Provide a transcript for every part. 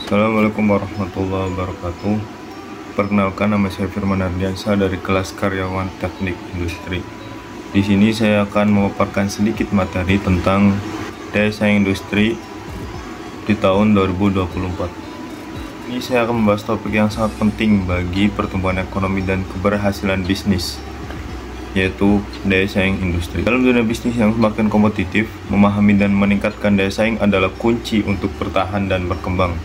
Assalamualaikum warahmatullahi wabarakatuh. Perkenalkan, nama saya Firman Ardiansyah dari kelas karyawan teknik industri. Di sini saya akan memaparkan sedikit materi tentang daya saing industri di tahun 2024. Ini saya akan membahas topik yang sangat penting bagi pertumbuhan ekonomi dan keberhasilan bisnis, yaitu daya saing industri. Dalam dunia bisnis yang semakin kompetitif, memahami dan meningkatkan daya saing adalah kunci untuk bertahan dan berkembang.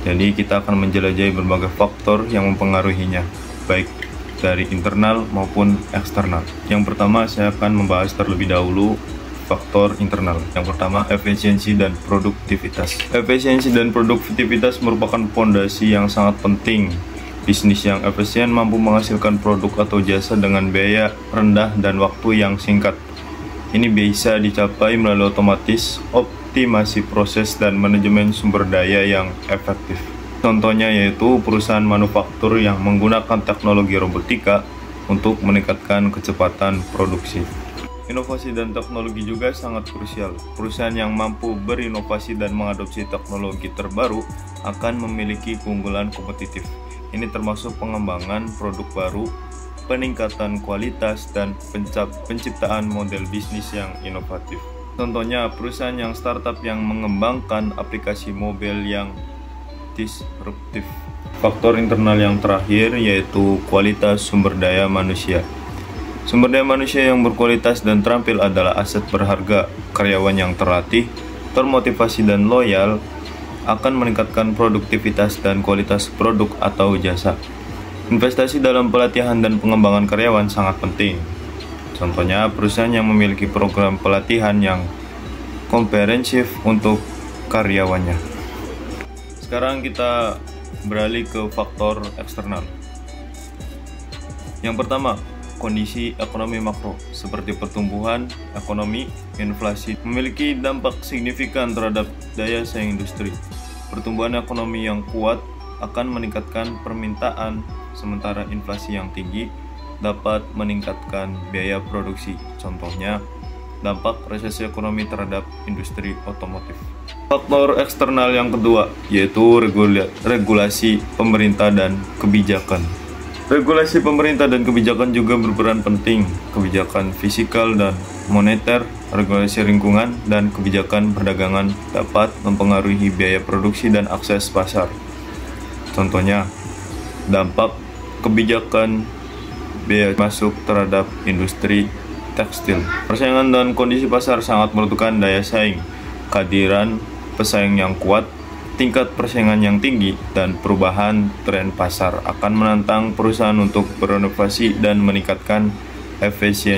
Jadi kita akan menjelajahi berbagai faktor yang mempengaruhinya, baik dari internal maupun eksternal. Yang pertama, saya akan membahas terlebih dahulu faktor internal. Yang pertama, efisiensi dan produktivitas. Efisiensi dan produktivitas merupakan fondasi yang sangat penting. Bisnis yang efisien mampu menghasilkan produk atau jasa dengan biaya rendah dan waktu yang singkat. Ini bisa dicapai melalui optimasi proses dan manajemen sumber daya yang efektif. Contohnya yaitu perusahaan manufaktur yang menggunakan teknologi robotika untuk meningkatkan kecepatan produksi. Inovasi dan teknologi juga sangat krusial. Perusahaan yang mampu berinovasi dan mengadopsi teknologi terbaru akan memiliki keunggulan kompetitif. Ini termasuk pengembangan produk baru, peningkatan kualitas, dan penciptaan model bisnis yang inovatif. Contohnya, perusahaan yang startup yang mengembangkan aplikasi mobil yang disruptif. Faktor internal yang terakhir yaitu kualitas sumber daya manusia. Sumber daya manusia yang berkualitas dan terampil adalah aset berharga. Karyawan yang terlatih, termotivasi, dan loyal akan meningkatkan produktivitas dan kualitas produk atau jasa. Investasi dalam pelatihan dan pengembangan karyawan sangat penting. Contohnya, perusahaan yang memiliki program pelatihan yang komprehensif untuk karyawannya. Sekarang kita beralih ke faktor eksternal. Yang pertama, kondisi ekonomi makro seperti pertumbuhan ekonomi, inflasi memiliki dampak signifikan terhadap daya saing industri. Pertumbuhan ekonomi yang kuat akan meningkatkan permintaan, sementara inflasi yang tinggi dapat meningkatkan biaya produksi. Contohnya, dampak resesi ekonomi terhadap industri otomotif. Faktor eksternal yang kedua yaitu regulasi pemerintah dan kebijakan. Regulasi pemerintah dan kebijakan juga berperan penting. Kebijakan fiskal dan moneter, regulasi lingkungan, dan kebijakan perdagangan dapat mempengaruhi biaya produksi dan akses pasar. Contohnya, dampak kebijakan biaya masuk terhadap industri tekstil. Persaingan dan kondisi pasar sangat menentukan daya saing. Kehadiran pesaing yang kuat, tingkat persaingan yang tinggi, dan perubahan tren pasar akan menantang perusahaan untuk berinovasi dan meningkatkan efisiensi.